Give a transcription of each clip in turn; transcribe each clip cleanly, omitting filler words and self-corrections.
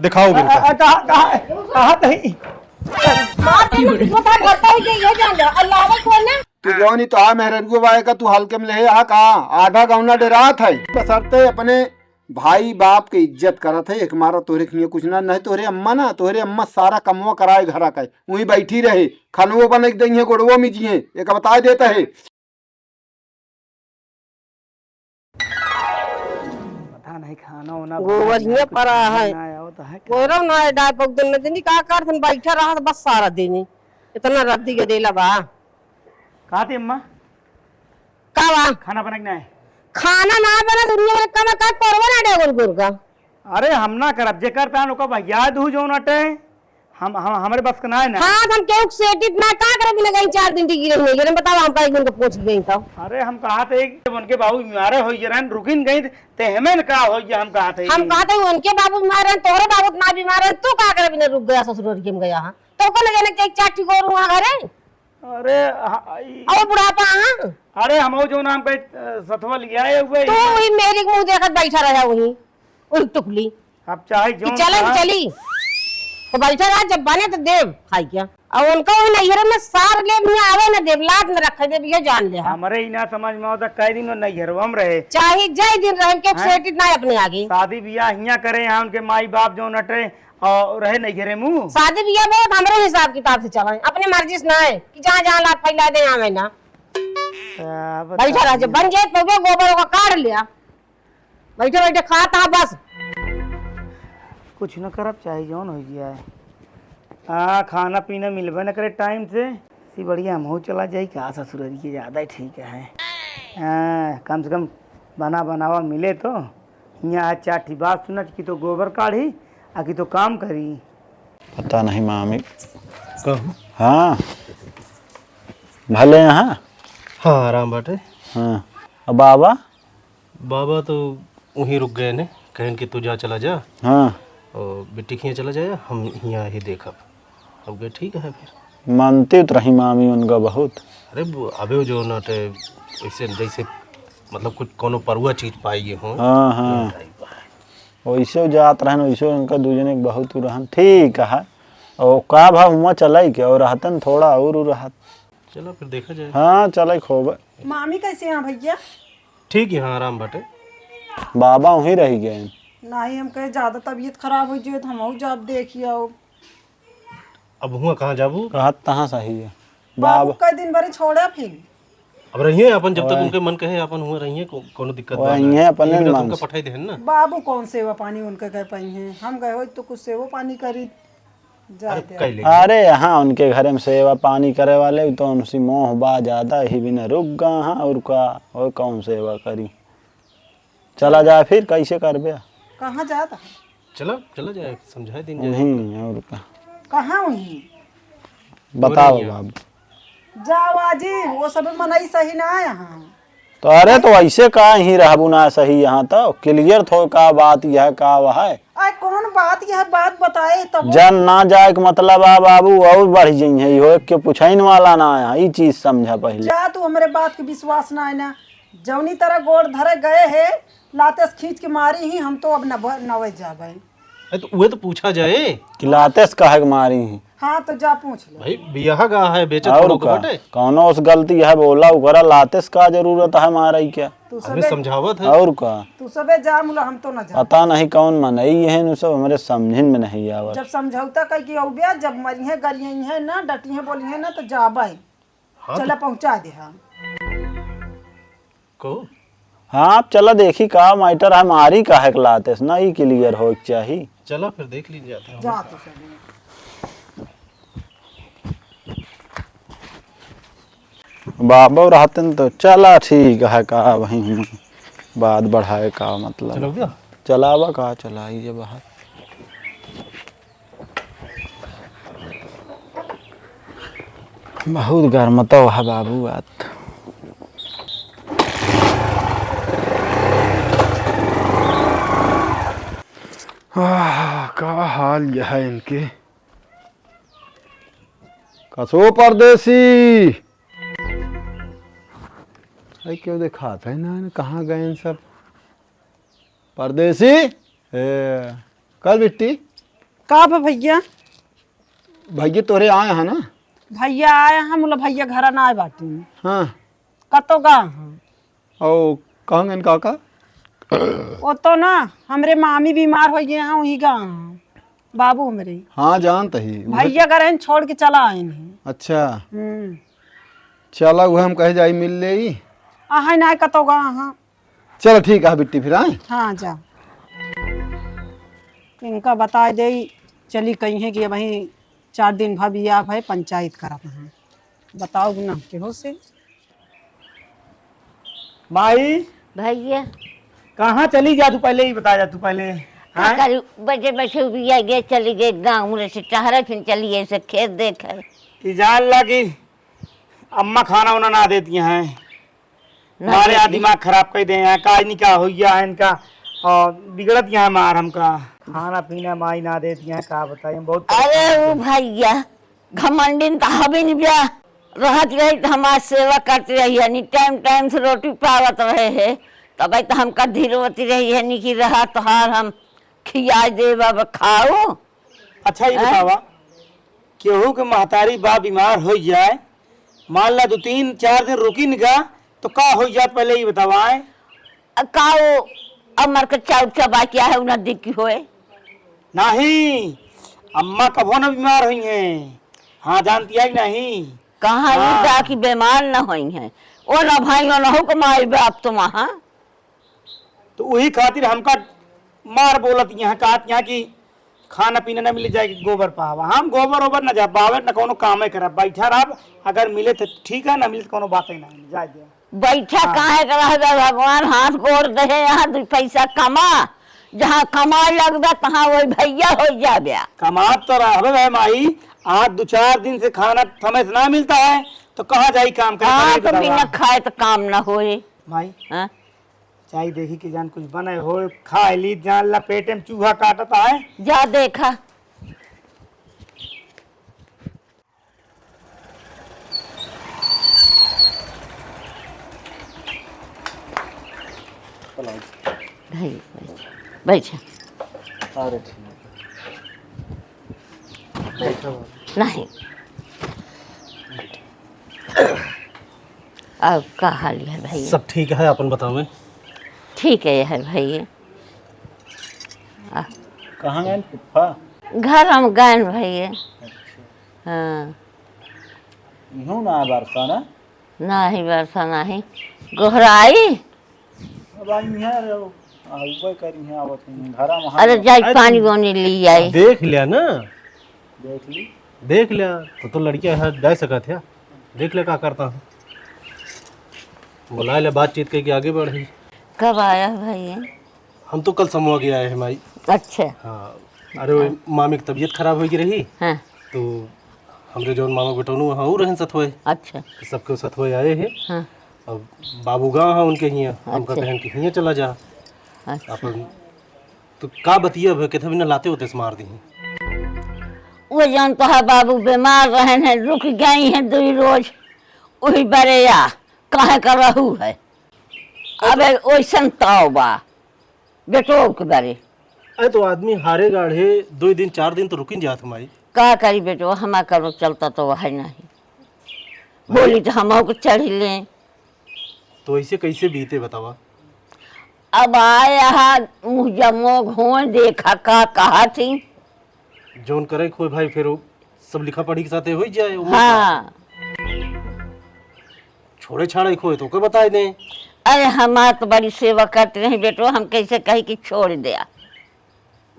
दिखाओ कहाँ नहीं तू जो नहीं तो आ मेहरनगो बाए का तू हल्के में ले आ कहा आधा गौना डरात है बसरते अपने भाई बाप के इज्जत करत है एक मारा तोहरे के लिए कुछ ना नहीं तोहरे अम्मा सारा कमवा कराए घरा का वहीं बैठी रहे खनवो बन दही गोड़वो में जिये एक बता देता है। पता नहीं खाना होना गोबर पड़ा है गोरव ना डाय पक दिन दिन का कर थन बैठा रहा बस सारा दिन इतना रद्दी के देला बा कहा थी अम्मा का बा खाना बनाना है खाना ना बना दुनिया में कम का करवा ना डे गुर का अरे हम ना करब जे करता लोग भैया दू जो नटे हम हमारे बस का ना है ना हां हम केहू सेटिट ना का करे बिना गई 4 दिन टिकी रही नहीं बताओ हम का एक दिन को पूछ गई था। अरे हम कहा थे उनके बाबू बीमार हो जरन रुकिन गई ते हमें का हो गया हम कहा थे उनके बाबू बीमार हैं तोरे बाबू ना बीमार है तू का करे बिना रुक गया ससुर के में गया हां तो को लगे ना एक चाटी को रुआ घरे अरे और बुढ़ापा हां अरे हम जो नाम पे सथवा लिया है हुए तो वही मेरी मुंह देखत बैठा रहा वही टुकली अब चाहे जो चली तो बैठा रहा जब बने तो देव खाई क्या और उनका वो नैहर में सार ले में आवे ना देवलात में रखे दे ये जान ले हमारे ही ना समझ में होता कई दिन नैहरवा में रहे चाहे जय दिन रहे के सेटिट ना अपने आगे शादी बियाह हिया करे यहाँ उनके माई बाप जो नटे और रहे नैहरे मुंह शादी बियाह बहुत हमारे हिसाब किताब से चला अपने मर्जी से ना है कि जहाँ जहाँ लात फैला दे आवे ना बैठा रहा जब बन जाए तो गोबर को काट लिया बैठे बैठे खाता बस कुछ न करब चाहे जौन हो गया है खाना पीना मिलबे न करे टाइम से सी बढ़िया हम चला जाए क्या ससुर के ज़्यादा ठीक है कम से कम बनावा मिले तो यहाँ चाठी बात सुना कि तो गोबर काढ़ी आ कि तो काम करी पता नहीं मामी हाँ भले यहाँ हाँ आराम बाटे हाँ अब बाबा बाबा तो वहीं रुक गए ने कहें कि तू जा चला जा हाँ और बेटी खिया चला जाए हम यहाँ ही देखब अब गए ठीक है फिर मानती तो रही मामी उनका बहुत अरे अबे जो नाटे ऐसे जैसे मतलब कुछ कोनो परुआ चीज पाई हो हाँ हाँ वैसे जात रहन वैसे उनका दूजने बहुत रहन ठीक है और का भाव हुआ चला क्या और रहतन थोड़ा और रहत चलो फिर देखा जाए हाँ चले खोब मामी कैसे हैं भैया ठीक है हाँ आराम बाटे बाबा वहीं रह गए नहीं हम कहे ज्यादा तबीयत खराब हो जाए तो हम जाब देखिए अब हुआ कहाँ जाबू कहत तहाँ सही है बाबू कई दिन भरे छोड़ा फिर अब रहिए अपन जब तक उनके मन कहे अपन हुआ रहिए कोनो दिक्कत नहीं है अपने मन से पठाई देहन ना बाबू कौन सेवा पानी उनके कह पाई हैं हम गए हो तो कुछ सेवा पानी करी जाते अरे यहाँ उनके घर में सेवा पानी करे वाले तो उनसी मोह बा ज्यादा ही भी न रुक गए हाँ और का और कौन सेवा करी चला जाए फिर कैसे कर बे कहाँ जाता चला जाए समझाए दिन नहीं और का कहाँ हुई बताओ बाबू जाओ आजी वो सब मनाई सही ना है यहाँ तो अरे तो ऐसे का ही रहबू ना सही यहाँ तो क्लियर थो का बात यह का वह है कौन बात यह बात बताए तब जन ना जाए के मतलब आ बाबू और बढ़ जाइए हो के पूछन वाला ना आया ये चीज समझा पहले जा तू हमारे बात के विश्वास ना है ना जौनी तरह गोड़ धरे गए है लातेस खींच के मारी ही हम तो अब नवे जा गए तो वो तो पूछा जाए कि लातेस काहे के मारी ही हाँ तो जा पूछ ले भाई बियाह का है बेचत और थोड़ो का बटे कौनो उस गलती है बोला उकरा लातेस का जरूरत है मारा क्या तू अभी सबे समझावत है और का तू सबे जा मुला हम तो न जा पता नहीं कौन मनई है नु सब हमारे समझन में नहीं आवत जब समझौता कह के औबिया जब मरी है गरिए है ना डटी है बोली है ना तो जाबे चला पहुंचा दे हम को हाँ चला देखी का माइटर है मारी का है लातेस ना ही क्लियर हो चाहिए चला फिर देख लीजिए जा तू सब बाबा रहते तो चला ठीक है का वही बात बढ़ाए का मतलब चलो क्या चलावा का चलाइए बाहर बहुत गर्म तो है बाबू बात का हाल यह है इनके कसो परदेसी अरे क्यों दिखाता है ना कहाँ गए इन सब परदेसी कल बिट्टी का बा भैया? भैया तोरे आए हैं ना? भैया आए हम बोला भैया घर ना आए बाटी में। हाँ। कतो गा हाँ। ओ कहेंगे काका? वो तो ना हमरे मामी बीमार हो गए हैं वही गा हाँ। बाबू हमरे। हाँ जानते ही। भैया घर छोड़ के चला आए नहीं। अच्छा चला वह हम कहे जाई मिल ले ही। आहे ना कतो गा हाँ। चलो ठीक है बिट्टी फिर आए। हाँ जा इनका बता दे चली कही है कि वही 4 दिन भाभी आप है पंचायत करत हैं। बताओ ना केहो से। माई भैया कहाँ चली जा तू पहले ही बता जा तू पहले। हाँ? बजे बसे बिया गए चली गए गाँव में से टहरा फिर चली गए से खेत देखकर। ये जान ला कि अम्मा खाना वाना ना देती हैं हमारे यहाँ दिमाग खराब कर दे हैं काज नहीं का हो गया है इनका और बिगड़त यहाँ मार हमका खाना पीना माई ना देती हैं का बताइए बहुत। अरे वो भैया घमंडिन तो हबी नहीं बिया रहत रही तो हमारी सेवा करती रही है नहीं टाइम टाइम से रोटी पावत रहे है तब तो हमका धीरवती रही है नहीं कि रहा तो हार हम खिया दे बाबा खाओ। अच्छा ये बतावा केहू के महतारी बा बीमार हो जाए मान ला 2-3-4 दिन रुकी निका तो का हो जात पहले ही बतावा। काओ अमर के चाउ चबा क्या है उन्हें दिक्की होए नहीं अम्मा कभो न बीमार हुई हैं। हाँ जानती है नहीं कहाँ रुदा की बीमार न हुई है ओ न भाई न हो कमाई बाप तुम वहाँ तो वही खातिर हमका मार बोलत यहाँ कहत यहाँ की खाना पीना न मिल जाएगी गोबर पावा हम गोबर ओबर न जा पावे न कोनो काम करा बैठा रह अगर मिले तो ठीक है न मिले तो कोनो बात ही ना जा बैठा काहे कर भगवान हाथ गोड़ दे यहाँ 2 पैसा कमा जहाँ कमा लगबा तहाँ वही भैया हो जाबे। कमात तो रहे भाई माई आज 2-4 दिन से खाना समय से ना मिलता है तो कहाँ जाई काम हाँ तो करे बिना खाए तो काम न होए। माई हाँ? चाहे देखी कि जान कुछ बने हो खा ली जान ला पेटे में चूहा काटता है जा देखा बैठा अरे नहीं अब का हाल है भैया? सब ठीक है अपन बताओ। ठीक है यार भैया। कहाँ गए फुफ्फा? घर हम गए भैया। हाँ यूँ ना बरसा ना नहीं वर्षा नहीं गोहराई। अब आई है रे आउबे करी है आवत घरा वहां। अरे जाई पानी वानी ली आई। देख लिया ना देख ली देख लिया तो लड़कियां है जा सकत है देख ले का करता हूँ बुला ले बातचीत करके आगे बढ़ी। कब आया भैया? हम तो कल समूह के आए हैं माई। अच्छा हाँ अरे वो मामी की तबीयत खराब हो गई रही हाँ तो हमरे जौन मामा बेटोनू वहाँ और रहन सतोए अच्छा तो सबके सतोए आए हैं। हाँ अब बाबू गाँव है उनके हियाँ हमका अच्छा। कहन कि हियाँ चला जा अच्छा अपन तो का बतिया है कि ना लाते होते से मार दी। वो जानता है बाबू बीमार रहे हैं रुक गई हैं 2 रोज वही बरेया काहे कर रहू है अबे ओइसन ताव बा बेटो के बारे। अरे तो आदमी हारे गाढ़े 2 दिन 4 दिन तो रुकिन जात हमारी का करी बेटो हमारा करो चलता तो है नहीं बोली तो हम को चढ़ लें। तो ऐसे कैसे बीते बतावा। अब आया मुँह जमो घों देखा का कहा थी जोन करे खोए भाई फिर वो सब लिखा पढ़ी के साथ हो ही जाए उम्र का। हाँ छोड़े छाड़े खोए तो क्या बता दें। अरे हमार तो बड़ी सेवा करते रहे बेटो हम कैसे कही कि छोड़ दिया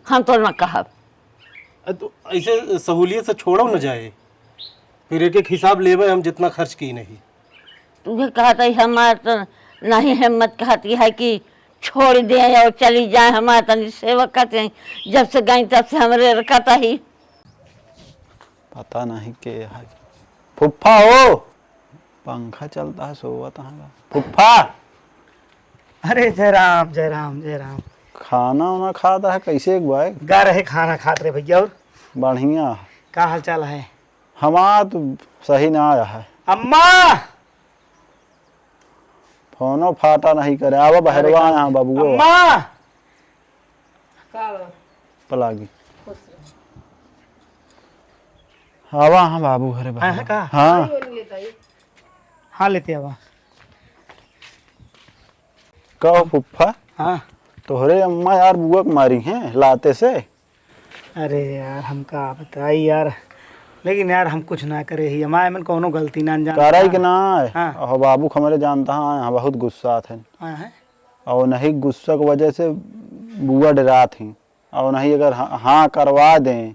हम तो न कहब। अरे तो ऐसे सहूलियत से छोड़ो न जाए फिर एक हिसाब लेवे हम जितना खर्च की नहीं। तुझे कहता है हमार तो नहीं हिम्मत कहती है कि छोड़ दे और चली जाए हमारा तनी सेवा करते हैं जब से गई तब से हमारे रखता ही पता नहीं के है फुफ्फा हो पंखा चलता है सोवत है फुफ्फा। अरे जय राम जय राम जय राम। खाना वाना खाता है कैसे एक भाई? गा रहे खाना खाते रहे भैया और बढ़िया का हाल चाल है? हमारा तो सही ना आया है। अम्मा फोनो फाटा नहीं करे आवा बहरवा यहाँ बाबू अम्मा पलागी हवा हाँ बाबू हरे हाँ बाबू है का हाँ हाँ लेते हवा कहो फुफ्फा हाँ तोहरे अम्मा यार बुआ के मारी हैं लाते से। अरे यार हमका बताई यार, लेकिन यार हम कुछ ना करे ही, हमारे मन कोनो गलती ना अनजान कराई के ना हाँ। और बाबू हमारे जानता है बहुत गुस्सा थे हाँ है और नहीं गुस्सा की वजह से बुआ डरा थी और नहीं अगर हाँ करवा दें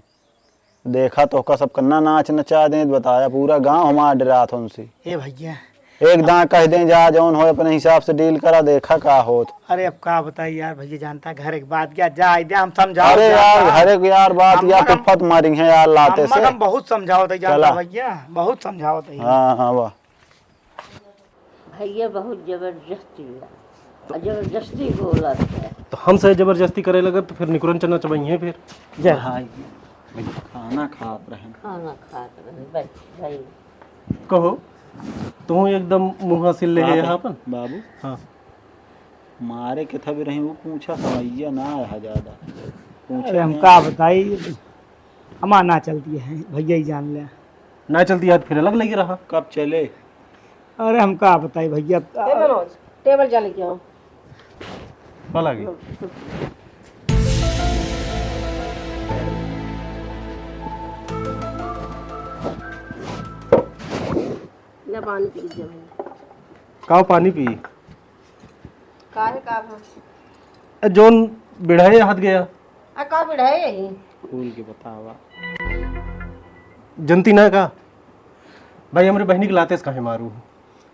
देखा तो का सब करना नाच नचा दें तो बताया पूरा गांव हमारा डरा था उनसे। ए भैया एक दां कह दें जा जौन हो अपने हिसाब से डील करा देखा का होत। अरे अब का बताई यार भैया, जानता घर एक बात क्या जा आइडिया हम समझाओ। अरे यार हर एक यार बात अम्मा यार का- फुफ्फत मारी है यार लाते अम्मा से। का हम बहुत समझाओ थे जानता चला। भैया, बहुत समझाओ थे। हाँ हाँ वाह भैया बहुत जबरदस्ती है, जबरदस्ती बोला है। तो हमसे जबरदस्ती करे लगे तो फिर निकुरन चना चबाइए फिर। जय खाना खात रहे खाना खात रहे बस भाई। कहो तू एकदम मुँह सिल ले है अपन। बाबू हाँ मारे के था भी रही वो पूछा समझिया ना है ज्यादा अरे हम का बताई, हमारा ना चलती है भैया ही जान ले। ना चलती याद फिर अलग लगी रहा। कब चले अरे हम का बताई भैया, टेबल जा लेके आओ। कल आ गई। ले पानी पी लीजिए भाई। काव पानी पी काहे का भा? जोन बिढ़ाए हाथ गया आ का बिढ़ाए यही? फूल के बतावा जनती ना का भाई हमारे बहनी के लाते काहे मारू।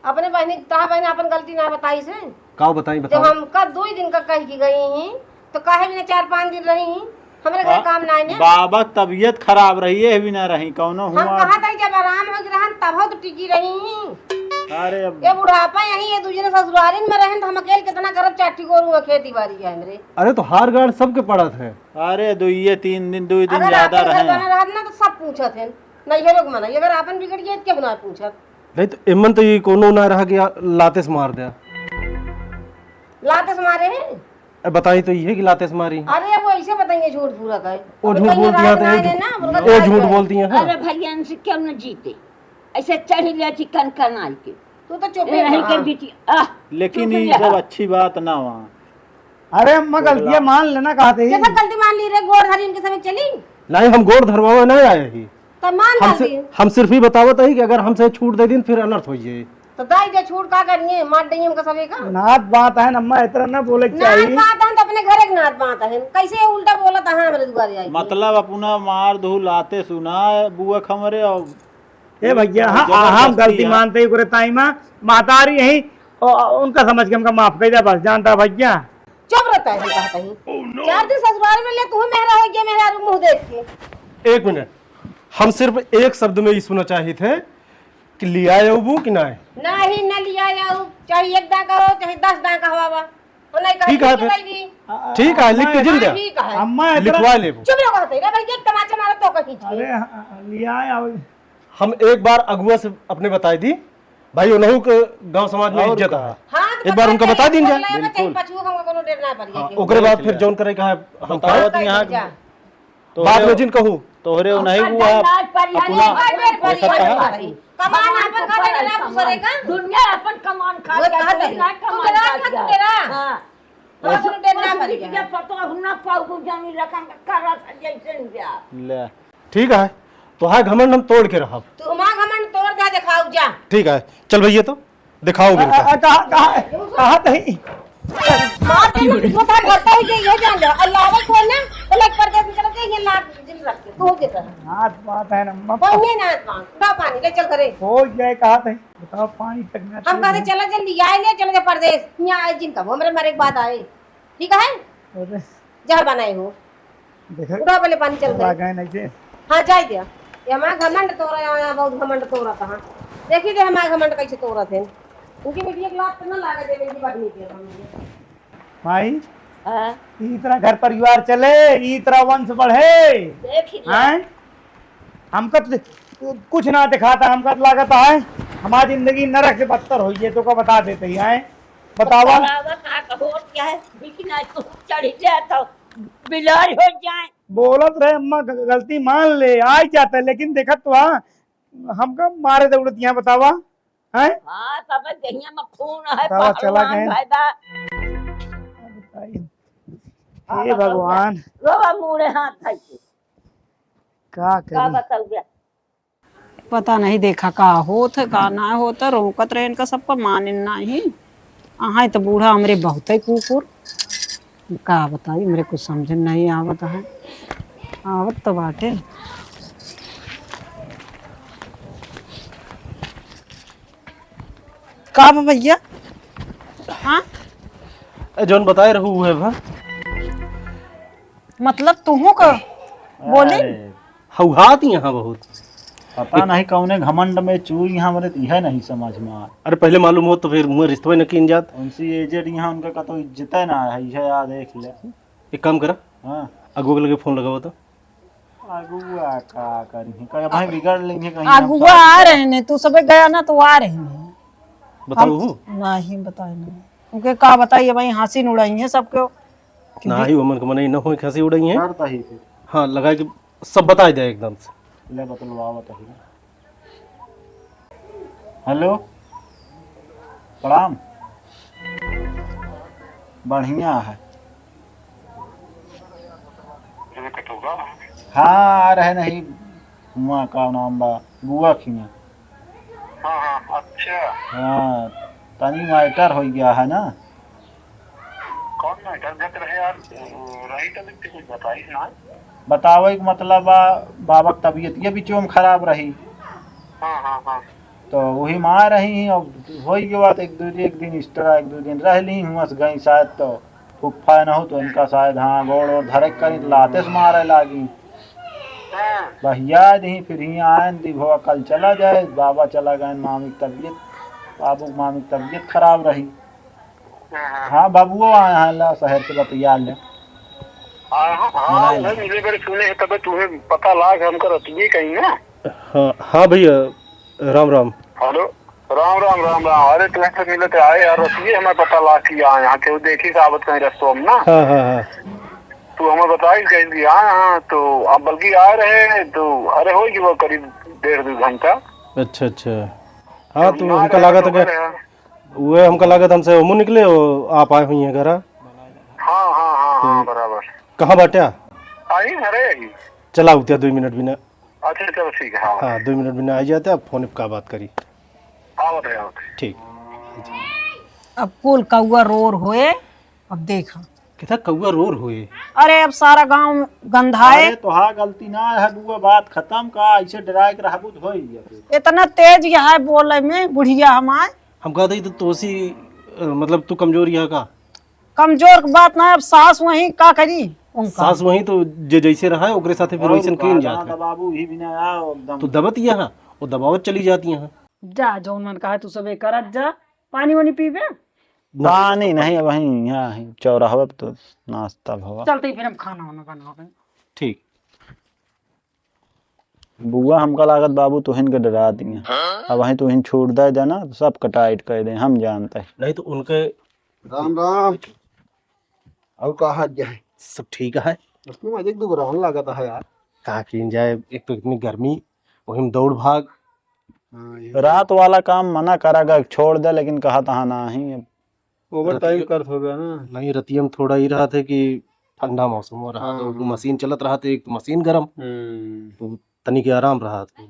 अपने बहनी तहा बहनी अपन गलती ना बताई से। काव बताई जब बताओ। हम कब 2 दिन का कह की गई ही तो काहे भी 4-5 दिन रही ही हमरे घर काम ना आने। बाबा तबीयत खराब रही है भी ना रही कौनो हम हुआ। कहा था जब आराम हो रहन तब तो टिकी रही ही। अरे अब ये बुढ़ापा यही ये दूसरे ससुरालिन में रहन तो हम अकेले कितना करब चाटी गोरू खेती बाड़ी है हमरे। अरे तो हार गाड़ सबके पड़ा थे। अरे 2-3 दिन 2 दिन अगर ज्यादा आपन घर रहे। बना रहत ना तो सब पूछत हैं नहीं है लोग मना, अगर आपन बिगड़ गए तो क्या बना पूछत। नहीं तो इमन तो ये कोनो ना रहा कि लाते से मार दिया। लाते से मारे हैं। बताई तो ये कि लाते से मारी। अरे वो ऐसे बताएंगे झूठ पूरा का वो झूठ बोलती है ये झूठ बोलती है। अरे भैया इनसे क्यों न जीते ऐसे चढ़ लिया चिकन करना के तू तो चुप नहीं के बीती आह लेकिन ये सब अच्छी बात ना वहाँ। अरे अम्मा गलतियाँ मान लेना कहते ही। कैसा गलती मान ली रे, गोड़ धरी इनके समय चली नहीं हम गोड़ धरवावे नहीं आए ही। तो मान जाती हम सिर्फ ही बतावत है कि अगर हमसे छूट दे दिन फिर अनर्थ हो जाए। तो दाई दे छूट का करेंगे मार देंगे हमका सभी का। नाथ बात है अम्मा, इतना ना बोले के नाथ चाहिए। बात है तो अपने घर एक नाथ बात है, कैसे उल्टा बोला था हमारे दुआरे आई। मतलब अपना मार धू लाते सुना बुआ खमरे और ए भैया हाँ जबरदस्ती हम गलती है। मानते ही करे ताई माँ मातारी यही उनका समझ के हमका माफ कर दिया बस, जानता भैया। चुप रहता है कहता ही। 4 दिन ससुराल में ले तू मेहरा हो गया, मेहरा मुंह देख के। 1 मिनट हम सिर्फ एक शब्द में ये सुनना चाहिए थे कि लिया वो कि ना है। नहीं न लिया जाओ, चाहे 1 डाका हो चाहे 10 डाका हो बाबा वो नहीं ठीक है फिर। ठीक है लिख के जिल दे ठीक है अम्मा इतना लिखवा ले वो। चुप रहो कहते रे भाई, एक तमाचा मारो तो कहीं अरे लिया आओ। हम एक बार अगुआ से अपने बताई दी भाई उन्हों के गांव समाज में इज्जत है। हाँ एक बार उनका बता दीजिए। बिल्कुल पछुआ हमको कोनो डर ना पड़ी। ओकरे बाद फिर जौन करे कहा हम बताओ तो यहाँ बाद में जिन कहूँ तोहरे नहीं हुआ कमान अपन खा दे ना दूसरे का दुनिया अपन कमान खा वो कहा था ना तू कमान डरा खा खा तेरा हां वो कोनो डर ना पड़ी। जब पतो हुना पाऊ को जानी रकम करा था जैसे दिया ले ठीक है तो है घमंड हम तोड़ के रहा। तू मां घमंड तोड़ जा दिखाओ जा। ठीक है चल भैया तो दिखाओगे कहा नहीं मार दे तो था घरता ही ये जान जा अल्लाह को खोलना तो लग पर दे चल के ये लात जिन रख के तू के तरह नाथ बात है अम्मा, कोई ना उठा पानी ले चल करे। हो जाए कहा था बताओ पानी तक ना हम कहते चला जल्दी आए ले चले जा परदेश यहाँ आए जिनका वो मेरे मरे के बाद आए ठीक है अरे जहाँ बनाए हो देखो उठा पहले पानी चल आ गए। गए नहीं से हाँ जाए दिया ये हमारा घमंड तोड़ा यहाँ बहुत घमंड तोड़ा था। देखिए दे हमारा घमंड कैसे तोड़ा थे उनकी बेटी एक लाख तो ना लागा दे बेटी बढ़नी के भाई हां इतना घर परिवार चले इतना वंश बढ़े देख ही हैं। हमका तो कुछ ना दिखाता, हमका तो लागत है हमारी जिंदगी नरक से बदतर हुई है तो का बता देते ही हैं। बतावा का हो क्या है बिकना तो चढ़ जाता बिलाज हो जाए। बोलत रहे अम्मा गलती मान ले आई जाता है, लेकिन देखा तो हमका मारे दौड़त यहाँ बतावा है। हाँ तब दहिया में खून है बतावा चला पहलवान गए। फायदा। हे भगवान रोवा मुड़े हाथ था का का करी। बताऊ। पता नहीं देखा का होत है का ना होत है, रोकत रहे इनका सबका मान नहीं। आहा तो बूढ़ा हमरे बहुत है कुकुर, का बताई मेरे कुछ समझ नहीं आवत है। आवत तो बाटे। का बा भैया? हाँ जौन बताए रहू है भा मतलब तुहू का बोली? हौहात यहाँ बहुत। पता नहीं कौने घमंड में चू यहाँ मरे यह नहीं समझ में आ। अरे पहले मालूम हो तो फिर मुँह रिश्ते न कीन जात। उनसी एजेड यहाँ उनका का तो इज्जत है ना है, यह याद देख ले। एक काम करा, हाँ अगो लगे फोन लगाओ तो। अगुआ का करी कहीं भाई बिगड़ लेंगे कहीं। अगुआ आ रहे ने, तू सब गया ना तो आ रहे हैं। बताओ नहीं बताए नहीं उनके का बताइए भाई, हंसी उड़ाई है सबको। ना ही उमन को मन न हो खसी उड़ाई है। करता ही फिर हाँ लगा के सब बता दे एकदम से। ले बतलवावा तो ही। हेलो प्रणाम। बढ़िया है। हाँ आ रहे नहीं हुआ का नाम बा बुआ खिया। हाँ अच्छा। हाँ तनी मैटर हो गया है ना। कौन मैटर जत रहे यार? रही तो लिखते कुछ बताई ना। बतावे के मतलब बाबा की तबीयत ये बीचों में खराब रही, हाँ तो वही माँ रही और हो गया बात। एक दिन एक्स्ट्रा एक दो दिन रह ली हुआ गई शायद, तो फुफा न हो तो इनका शायद हाँ गोड़ और धड़क करी लाते से मारे लागी। भैया दी फिर ही आए दी भवा कल चला जाए। बाबा चला गए, मामी की तबीयत बाबू मामी की तबीयत खराब रही। हाँ बाबुओ आए हैं ला शहर से बतिया ले। मिले बड़े सुने हैं तब तुम्हें पता लाग हमको रतिये कहीं ना। हाँ हाँ भैया राम राम। हेलो राम राम राम राम। अरे तुम्हें से मिले थे आए यार रतिये हमें पता लाग कि यहाँ के देखी साबत कहीं रस्तों में ना। हाँ हाँ हाँ तू हमें बताई कहीं दी। हाँ तो अब बल्कि आ रहे हैं तो अरे हो गई वो करीब 1.5-2 घंटा। अच्छा अच्छा। हाँ तो हमका लागत है वो हमका लागत हमसे मुँह निकले हो आप आए हुई हैं घर। हाँ बराबर। कहाँ बाट्या? आई अरे चला उठ्या 2 मिनट बिना। अच्छा चलो ठीक है। हाँ 2 मिनट बिना आई जाते आप फोन पे का बात करी। आवत है ठीक। अब कुल कौआ रोर होए। अब देखा कितना कौआ रोर हुए। अरे अब सारा गांव गंधाए। अरे तो हाँ गलती ना है बुआ, बात खत्म का ऐसे डराए के रहबू तो होई गया। इतना तेज यहाँ बोले में बुढ़िया हमारे। हम कहते तो तोसी मतलब तू कमजोर यहाँ का। कमजोर की बात ना, अब सास वही का करी उनका। सास वही तो जे जैसे रहा है ओकरे साथे फिर वैसे क्लीन जाता है। बाबू ही बिना आओ एकदम तो दबत यहाँ वो दबावत चली जाती है। जा जो मन कहा तू सब करत जा। पानी वानी पीबे? पानी नहीं वहीं यहाँ ही चौराहा पे तो नाश्ता भवा। चलते ही फिर हम खाना वाना बनावे। ठीक। बुआ हमका लागत बाबू तुहिन के डरा दिए। अब वहीं तुहिन छोड़ दे जाना तो सब कटाइट कर दे हम जानते हैं। नहीं तो उनके राम राम। और कहा जाए सब ठीक है। उसमें मुझे एक दो ग्रहण लगा था यार। कहा की जाए, एक तो इतनी गर्मी वही में दौड़ भाग। रात वाला काम मना करागा छोड़ दे, लेकिन कहा था नहीं ओवर टाइम कर हो गया ना। नहीं रतिया में थोड़ा ही रहा था कि ठंडा मौसम हो रहा तो मशीन चलत रहा था, एक तो मशीन गर्म तो तनी के आराम रहा था।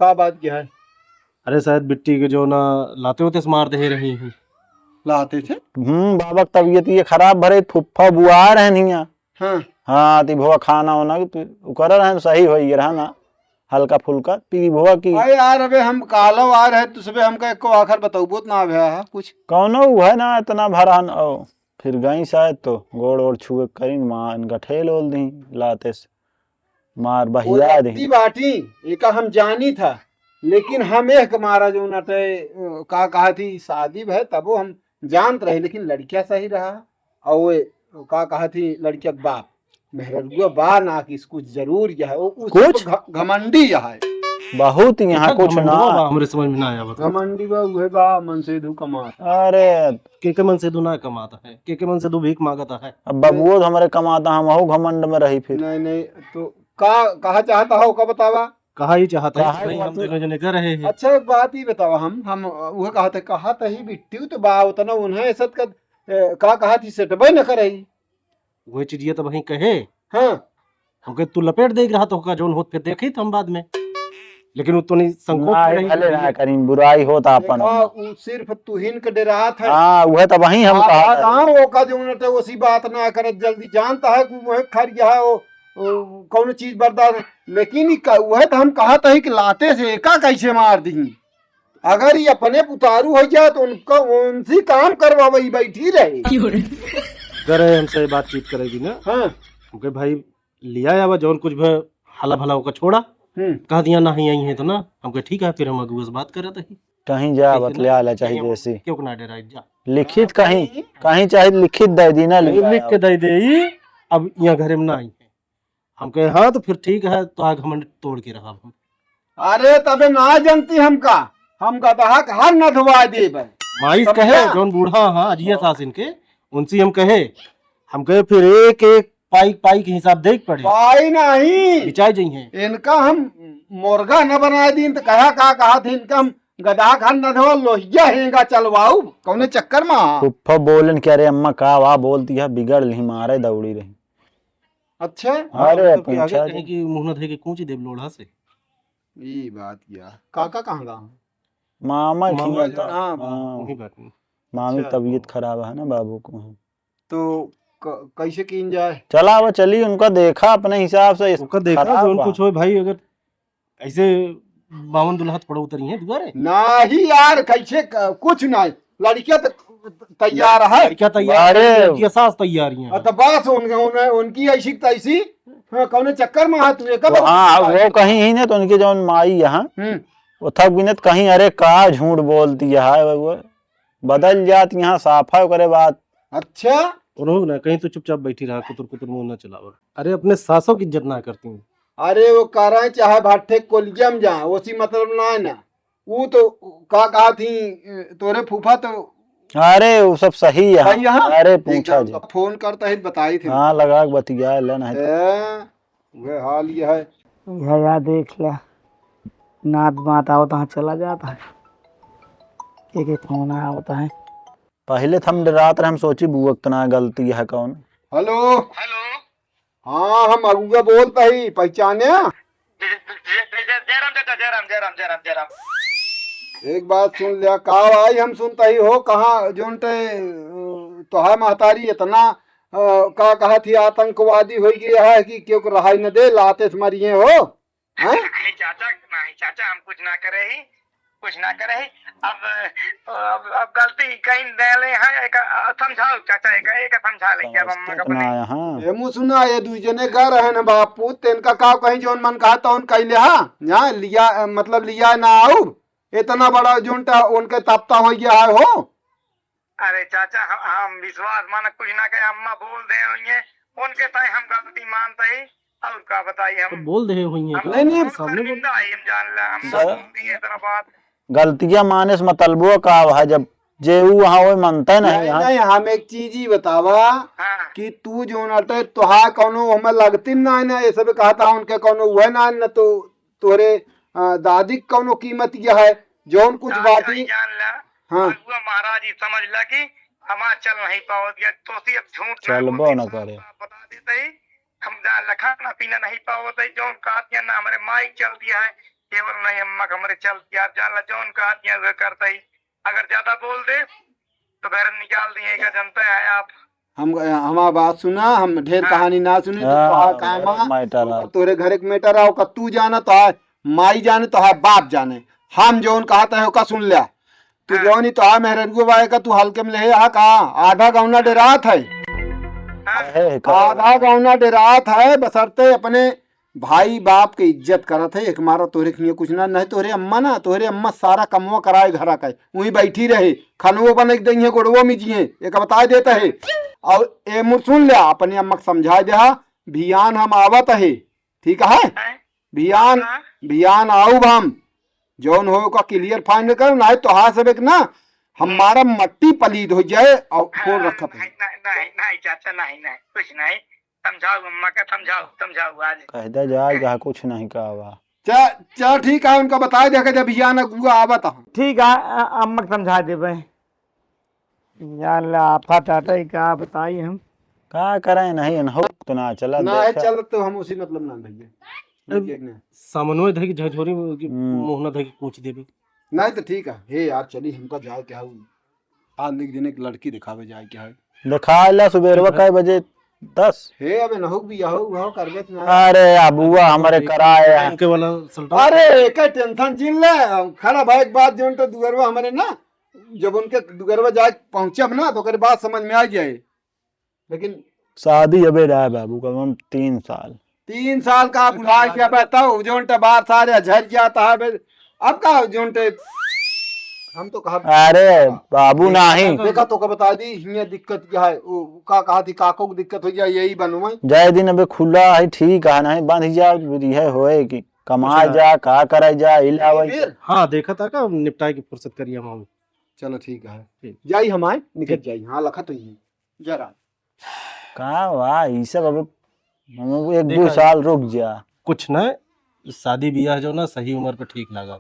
का बात क्या है? अरे शायद बिट्टी के जो ना लाते होते से मार दे रही हैं। लाते थे? बाबा की तबीयत ये खराब भरे फुफ्फा बुआ रहे नहीं। हाँ ती भवा खाना होना कर रहे सही हो रहा ना हल्का फुल्का पी भवा की। अरे यार अबे हम कालो आ रहे तो सुबह हमका एको आखिर बताऊबो ना भया है कुछ कौनो है ना इतना भरान। ओ फिर गई शायद तो गोड़ ओड़ छुए करी माँ इनका ठेल ओल दी लाते से मार बहिया दी बाटी एक हम जानी था, लेकिन हम एक मारा जो नटे का कहा थी शादी भय तब हम जानत रहे, लेकिन लड़किया सही रहा। और वो का कहा थी लड़किया बाप मेहरुआ बा ना कि कुछ जरूर यह है वो कुछ घमंडी यह है। बहुत यहाँ कुछ ना। हमरे समझ में ना आया बता। घमंडी बा उहे बा मन से धू कमा। अरे के मन से दू ना कमाता है, के मन से दू भीख मांगता है। अब बबुओ तो हमारे कमाता, हम अहू घमंड में रही फिर। नहीं नहीं तो कहा चाहता हो का बतावा। कहा ही चाहता कहा है ही हम दोनों जने कर रहे हैं। अच्छा एक बात ही बतावा, हम वो कहा था ही बिट्टी तो बा उतना उन्हें ऐसा कहा थी सेटबे न करही। वही चीज ये तो वही कहे। हाँ हमके तू लपेट देख रहा तो का जोन होत फिर देखी हम बाद में, लेकिन वो तो नहीं संकोच में भले ना रही। करी बुराई होता अपन। उ सिर्फ तुहिन के डरात है। हाँ वह तो वही हम कहा था। हाँ वो का जो उन्हें उसी बात ना करे जल्दी जानता है कि वह खर गया है वो कौन चीज बर्दाश्त, लेकिन वह तो हम कहा था कि लाते से एका कैसे मार दी। अगर ये अपने पुतारू हो जाए तो उनका उनसे काम करवा वही बैठी रहे। करे हमसे बातचीत करेगी ना। हाँ हमके भाई लिया या जौन कुछ भी हला भला होकर छोड़ा, कह दिया ना ही आई है तो ना। हमके ठीक है, फिर हम अगुआ से बात कर रहे थे कहीं जा बतले आला चाहिए जैसे क्यों ना डरा जा लिखित कहीं कहीं चाहे लिखित दे दी ना, लिख के दे दे। अब यहाँ घर में ना आई है हम कहे हाँ तो फिर ठीक है, तो आग हम तोड़ के रहा हम। अरे तबे ना जानती हम गधा हर न धुआ दे माइस कहे जौन बूढ़ा हाँ अजिया सास इनके, उनसे हम कहे फिर एक एक पाई पाई के हिसाब देख पड़े पाई नहीं बिचाई जाइ है। इनका हम मुर्गा न बना दी तो कहा थी इनका हम गधा घर न धो लोहिया हेगा चलवाऊ कौने चक्कर में। फुफ्फा बोलन क्या रे अम्मा का वाह बोलती है, बिगड़ ली मारे दौड़ी रही। अच्छा अरे तो आगे कहे कि मुहनत है कि कूची देव लोढ़ा से ये बात किया। काका कहाँ गा मामा मामा खिया हाँ, वही बात नहीं। मामी अच्छा। तबीयत खराब है ना बाबू को। तो कैसे कीन जाए। चला वो चली उनका देखा अपने हिसाब से उसका देखा खराब जौन बा। कुछ हो भाई, अगर ऐसे बावन दुल्हा थोड़ा उतरी है दुआरे नहीं यार कैसे कुछ नहीं लड़कियां तो तैयार है। क्या तैयार अरे है सास तैयारियां तो बस उनकी ऐसी तैसी कौने चक्कर में हाथ में कब। हाँ वो कहीं ही ना तो उनकी जो माई यहाँ वो थक बिनत कहीं अरे का झूठ बोलती है वो बदल जाती यहाँ साफा करे बात। अच्छा रोक ना कहीं तो चुपचाप बैठी रहा, कुतर कुतर मुंह ना चलावा। अरे अपने सासों की इज्जत ना करती हूँ। अरे वो कह रहे चाहे भाटे कोलियम जा उसी मतलब ना है ना। वो तो का कहा थी तोरे फूफा तो अरे वो सब सही है। सही है? अरे पूछा जी फोन करता ही बताई थी। हाँ लगा के बतिया ले नहीं वे हाल ये है। यार देख लिया नात बात आओ तो चला जाता है, एक एक फोन आया होता है। पहले तो हम डरात रहे, हम सोची बुअक तो ना गलती है कौन। हेलो हेलो हाँ हम अगुआ बोलता ही पहचाने। जयराम एक बात सुन लिया का भाई हम सुनता ही हो कहाँ जोनते तोहार महतारी इतना का कहा थी आतंकवादी हो गया है कि क्यों रहाई न दे लाते मरिए हो। नहीं चाचा हम कुछ ना करे ही। अब गलती कहीं डाले हैं समझाओ चाचा एक समझा लेंगे अब अम्मा का बने। मुँह सुना ये दूजने गा रहे न बापू तेनका का कहीं जोन मन कहा तो उन कहले हाँ लिया मतलब लिया ना आऊ इतना बड़ा जोनटा उनके तपता हो गया है हो। अरे चाचा हम विश्वास माना कुछ ना कहे अम्मा बोल दे होंगे उनके ताई हम गलती मानते ही और का बताइए हम बोल दे हुई है नहीं हम जान ला हम इतना बात गलतियां माने से मतलबो का है जब जे वहाँ वो मनता नहीं। नहीं हम एक चीज ही बतावा कि तू जो नटे तुहार कौनो हमें लगती ना ना ये सब कहा था उनके कौनो हुआ ना न तो तोरे दादी कौनो कीमत यह है जौन कुछ बाती जान ला। हाँ महाराज जी समझ ला कि हमारा चल नहीं पाओ दिया तो सिर्फ झूठ चलबो न करे बता देते ही हम खाना पीना नहीं पाओ जौन कहा ना हमारे माइक चल दिया है केवल नहीं अम्मा हमारे चल दिया जान ला जौन कहा वो करते ही अगर ज्यादा बोल दे तो घर निकाल दिएगा जनता है आप। हमारा बात सुना हम ढेर कहानी ना सुनी तो तोरे घर एक मेटर आओ का तू जाना तो है माई जाने तो है बाप जाने हम जौन कहता है का सुन लिया तू जौन ही तो है मेहरगु बाए का तू हल्के में ले कहा आधा गौना डेरात है आधा गौना डेरात है बसरते अपने भाई बाप के इज्जत करत है। एक मारा तोरे के लिए कुछ ना नहीं तोरे अम्मा सारा कमवा कराए घरा का वही बैठी रहे खनवो बन दे गोड़वो में जिये एक बता देता है और ए मुझ सुन लिया अपने अम्मा समझा दे भियान हम आवत है ठीक है भियान बियान आऊ हम जौन हो का क्लियर फाइनल कर ना तो हाथ सब एक ना हमारा मट्टी पलीद हो जाए और खोल रखा नहीं नहीं नहीं चाचा नहीं नहीं कुछ नहीं समझाओ अम्मा का समझाओ आज कहता जाएगा कुछ नहीं कहा हुआ। चल ठीक है उनका बता दे जब बियान गुआ आवत हूँ। ठीक है अम्मा के समझा देबे यार आफा टाटा का बताई हम का करें नहीं हो तो ना चला ना है देखा। चल तो हम उसी मतलब ना भैया सामन्वय थे कि झोरी मुंह ना थे कि पूछ देबे। नहीं तो ठीक है हे यार चली हमका जाए क्या आज निक दिन एक लड़की दिखावे जाए क्या है दिखा ला सुबह कै बजे 10। हे अबे नहुक भी यहो करबे तो ना। अरे अबुआ हमारे कराए हैं। उनके वाला सल्टा अरे के टेंशन जिन ले खड़ा भाई एक बात जोन तो दुगरवा हमारे ना जब उनके दुगरवा जाए पहुंचब ना तो ओकर बात समझ में आ जाए। लेकिन शादी अबे रहा बाबू का 3 साल 3 साल का बुढ़ा क्या बताओ जोनटे बार सारे झर जाता है अब का जोनटे हम तो कहा अरे बाबू नहीं देखा तो का बता दी हिया दिक्कत क्या है वो का कहा थी काको को दिक्कत हो जाए यही बनवा जाए दिन अबे खुला है ठीक है नहीं बंध जा है होए कि कमा जा का करे जा इलावे। हाँ देखा था का निपटाए की फुर्सत करिए हम। चलो ठीक है जाई हम आए निकल जाई। हाँ लखा तो ही जरा का वाह ये सब अब 1-2 साल रुक जा कुछ न शादी ब्याह जो ना सही उम्र पे ठीक लगा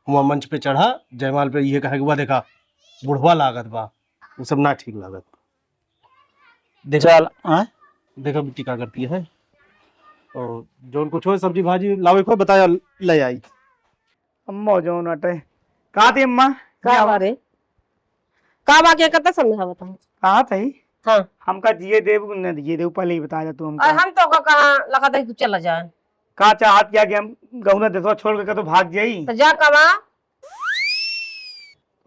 हुआ मंच पे चढ़ा जयमाल पे ये कहे देखा बुढ़वा लागत बा वो सब ना ठीक लागत चल देखा बिट्टी का करती है और जो कुछ हो सब्जी भाजी लावे को बताया ले आई अम्मा जो नटे कहा थी अम्मा का बारे का बा के कत समझा बताऊं कहा थी हां हमका जिए देव न दिए देव पहले ही बता जा तू और हमका हम तो कहां लगा था तू चला जा का चाहत क्या कि हम गौना देसवा छोड़ के तो भाग जाई तो जा कमा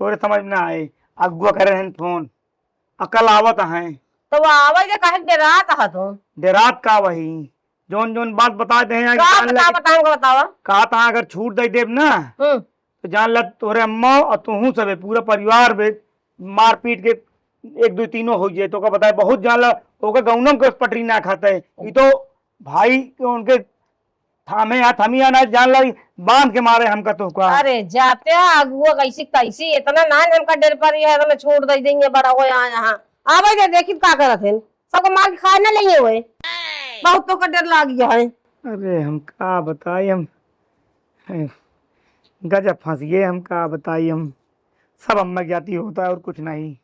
तोरे समझ ना आए अगुआ करे हैं फोन अकल आवत है तो वो आवे के कहे के रात हा तो देरात का वही जोन जोन बात बताते हैं का बताऊंगा बतावा कहा था अगर छूट दे देव ना तो जान ल तोरे अम्मा और तू सब पूरा परिवार में मार पीट के 1-2-3 हो जाए तो का बताए बहुत जान ल ओके गौनम के पटरी ना खाते ये तो भाई के उनके थामे या थमिया ना जान ला बांध के मारे हमका तो का। अरे जाते अगुआ कैसी कैसी इतना ना हमका डर पर है तो छोड़ दे देंगे बड़ा हो यहाँ आवे दे देखी का करत है सबको मार के खा ना लेंगे हुए बहुत तो का डर लाग गया है। अरे हम का बताई हम गजब फंस गए हम का बताई हम सब अम्मा ज्ञाती होता है और कुछ नहीं।